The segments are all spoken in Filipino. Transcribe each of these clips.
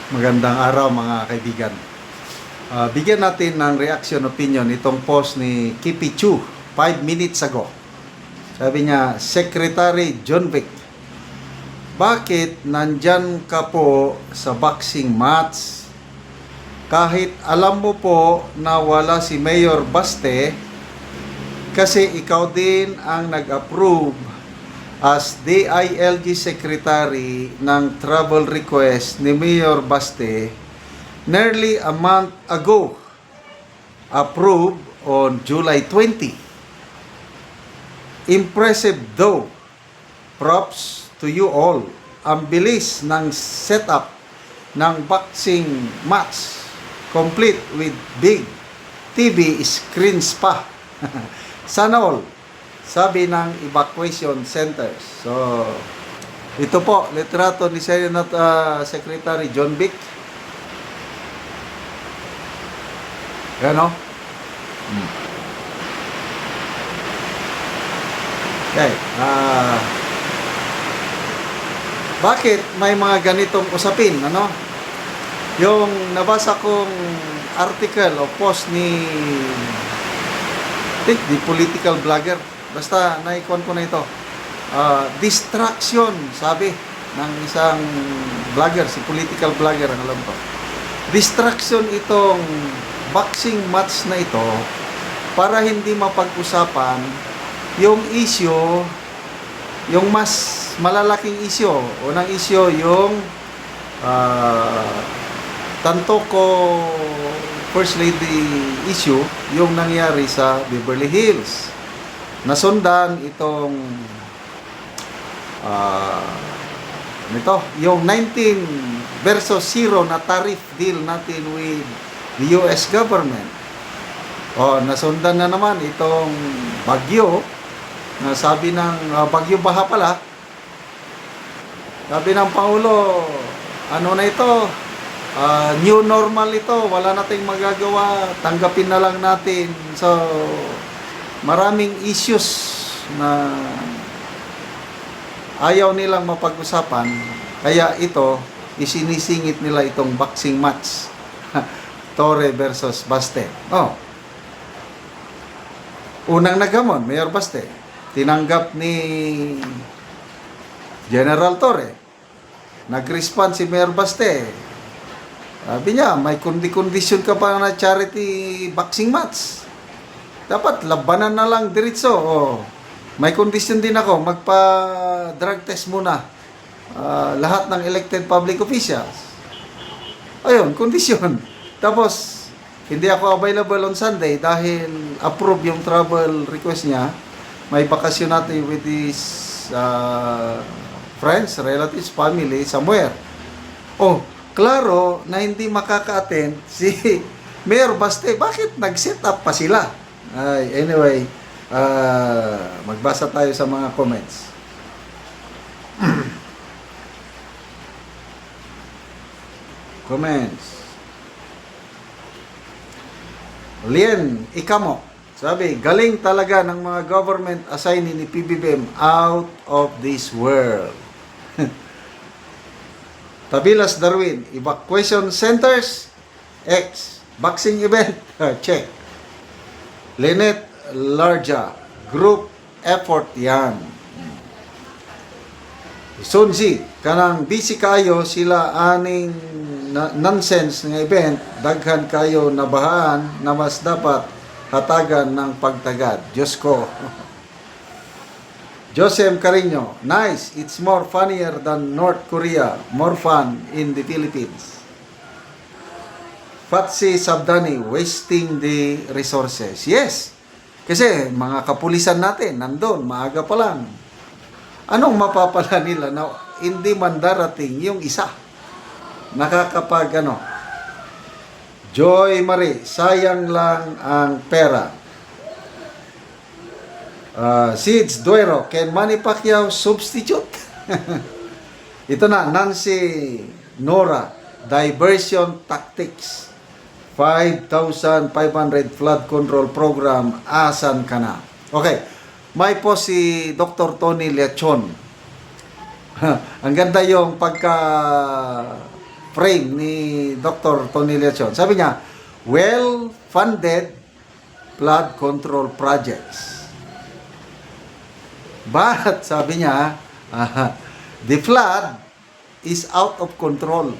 Magandang araw mga kaibigan. Bigyan natin ng reaction opinion itong post ni Kipi Chu 5 minutes ago. Sabi niya, Secretary John Vic, bakit nandyan ka po sa boxing match kahit alam mo po na wala si Mayor Baste kasi ikaw din ang nag-approve as DILG Secretary ng travel request ni Mayor Baste nearly a month ago, approved on July 20. Impressive though. Props to you all. Ang bilis ng setup ng boxing match, complete with big TV screens pa. Sana all. Sabi ng evacuation centers. So, ito po, litrato ni Senate Secretary John Vic. Yan o. Okay. Bakit may mga ganitong usapin? Ano? Yung nabasa kong article o post ni the political blogger. Basta naikuan ko na ito. Distraction, sabi ng isang vlogger, si political vlogger ang alam ko. Distraction itong boxing match na ito para hindi mapag-usapan yung issue, yung mas malalaking issue. Unang issue yung Tantoco First Lady issue, yung nangyari sa Beverly Hills. Nasundan itong yung 19 versus 0 na tariff deal natin with the US government. Nasundan na naman itong bagyo na sabi ng bagyo baha pala. Sabi ng Pangulo, ano na ito? New normal ito, wala nating magagawa, tanggapin na lang natin. So maraming issues na ayaw nilang mapag-usapan, kaya ito isinisingit nila itong boxing match. Torre versus Baste. Unang naghamon, Mayor Baste, tinanggap ni General Torre. Nag-respond si Mayor Baste. Sabi niya, may kondisyon ka pa na charity boxing match. Dapat labanan na lang diretso. May kondisyon din ako, magpa-drug test muna. Lahat ng elected public officials. Ayun, kondisyon. Tapos, hindi ako available on Sunday dahil approve yung travel request niya. May bakasyon natin with his friends, relatives, family, somewhere. Klaro na hindi makaka-attend si Mayor Baste. Bakit nag-set up pa sila? Anyway, magbasa tayo sa mga comments. Comments. Lien Ikamo, sabi, galing talaga ng mga government assignee ni PBBM, out of this world. Tabilas Darwin, evacuation centers, X, boxing event, check. Lynette Larja, group effort yan. Sunzi, kanang busy kayo sila aning nonsense ng event, daghan kayo nabahaan na mas dapat hatagan ng pagtagad. Diyos ko. Joseph Carino, nice, it's more funnier than North Korea, more fun in the Philippines. Fatsi Sabdani, wasting the resources. Yes, kasi mga kapulisan natin, nandun, maaga pa lang. Anong mapapala nila na hindi man darating yung isa? Nakakapag Joy Marie, sayang lang ang pera. Sids Duero, can Manny Pacquiao substitute? Ito na, Nancy Nora, diversion tactics. 5,500 flood control program, asan ka na? Okay, may po si Dr. Tony Leachon. Ang ganda yung pagka frame ni Dr. Tony Leachon. Sabi niya, well-funded flood control projects. But, sabi niya, the flood is out of control.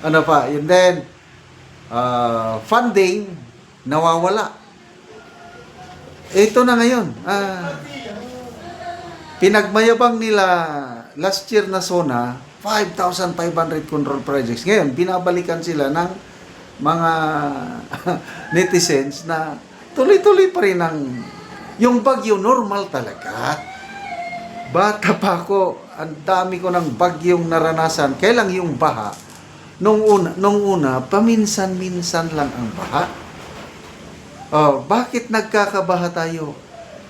Ano pa? And then, funding, nawawala. Ito na ngayon. Pinagmayabang nila last year na SONA, 5,500 control projects. Ngayon, binabalikan sila ng mga netizens na tuloy-tuloy pa rin ang yung bagyo normal talaga. Bata pa ako, ang dami ko ng bagyong naranasan. Kailang yung baha, nung una, paminsan-minsan lang ang baha. Bakit nagkakabaha tayo?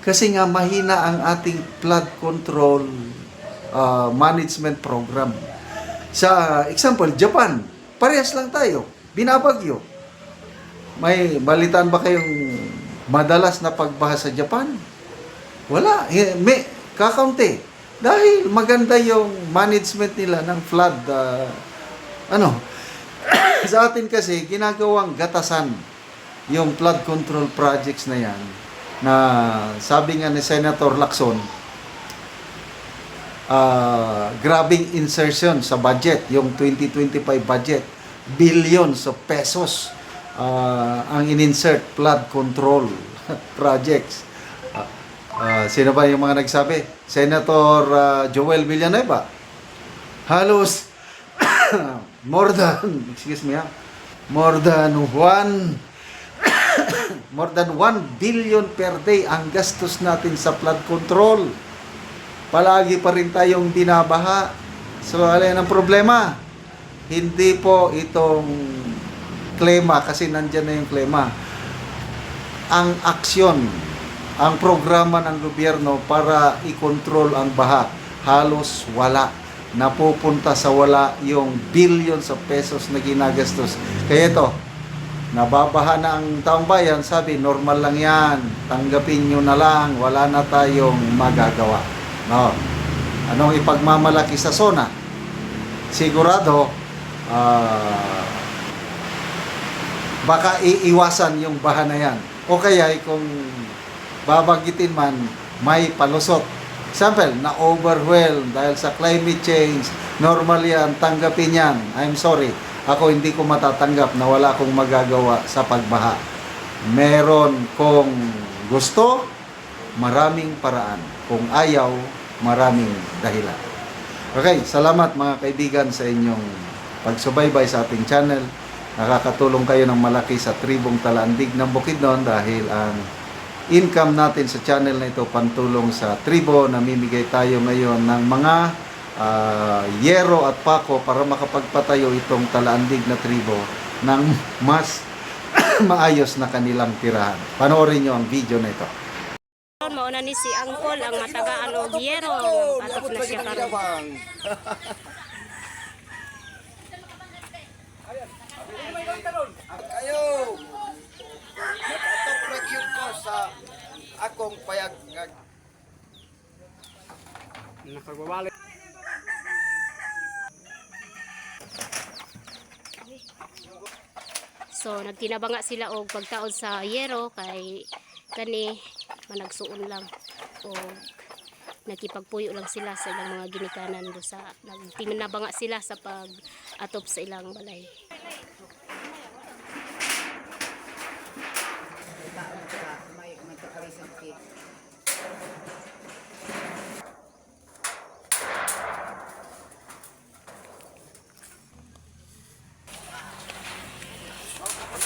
Kasi nga mahina ang ating flood control management program. Sa example, Japan, parehas lang tayo, binabagyo. May balitaan ba kayong madalas na pagbaha sa Japan? Wala, may kakaunti. Dahil maganda yung management nila ng flood. Sa atin kasi, ginagawang gatasan yung flood control projects na yan, na sabi nga ni Senator Lacson, grabing insertion sa budget, yung 2025 budget, billions of pesos ang in-insert flood control projects. Sino ba yung mga nagsabi? Senator Joel Villanueva. Halos more than 1 billion per day ang gastos natin sa flood control. Palagi pa rin tayong binabaha. So, alin ang problema? Hindi po itong klema, kasi nandyan na yung klema. Ang aksyon, ang programa ng gobyerno para i-control ang baha, halos wala. Napupunta sa wala yung billions of pesos na ginagastos. Kaya ito, nababaha na ang taong bayan, sabi, normal lang yan, tanggapin nyo na lang, wala na tayong magagawa. No. Anong ipagmamalaki sa SONA? Sigurado, baka iiwasan yung baha na yan. O kaya, kung babanggitin man, may palusot. Example, na-overwhelm dahil sa climate change, normal yan, tanggapin yan. I'm sorry. Ako hindi ko matatanggap na wala akong magagawa sa pagbaha. Meron kong gusto, maraming paraan. Kung ayaw, maraming dahilan. Okay, salamat mga kaibigan sa inyong pagsubaybay sa ating channel. Nakakatulong kayo ng malaki sa tribong Talaandig ng Bukidnon dahil ang income natin sa channel na ito pantulong sa tribo. Namimigay tayo ngayon ng mga yero at pako para makapagpatayo itong Talaandig na tribo ng mas maayos na kanilang tirahan. Panoorin nyo ang video na ito. Mauna ni si Angkol ang matagaan og yero, patop na siya karon. Ayo. Nakatok ra gyud ko sa akong payag nakagbabalik. So nagtinabanga sila og pagtaod sa yero kay kani managsuon lang o nakipagpuyo lang sila sa ilang mga ginikanan do sa nagtinabanga sila sa pag-atop sa ilang balay.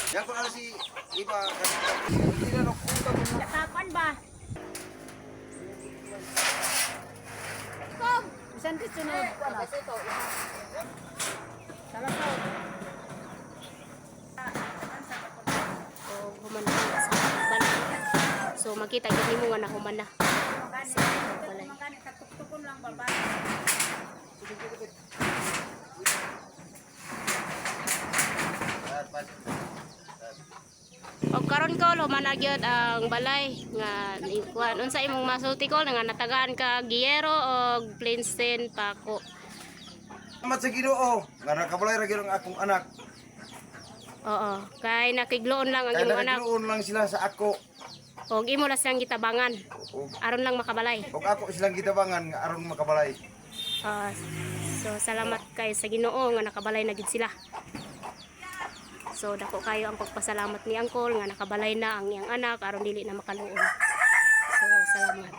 Yan ko na si iba Kapan ba? Kom, bisan sunod wala. So makita gid nimo nga nahuman na. O karon ko human na gyud ang balay nga kuan unsa imong masulti ko nga natagaan ka giyero og plainsten pako. Salamat sa Ginoo nga nakabalay ra gyud ang akong anak. Oo, kay nakigloon lang ang Kaya imong anak. nagluon lang sila sa ako. Og imo lang siyang gitabangan Ug aron lang makabalay. ako silang gitabangan nga aron makabalay. Ah, so salamat kay sa Ginoo nga nakabalay na gid sila. So dako kayo ang pagpasalamat ni Angkol nga nakabalay na ang iyang anak aron dili na makaluon. So salamat.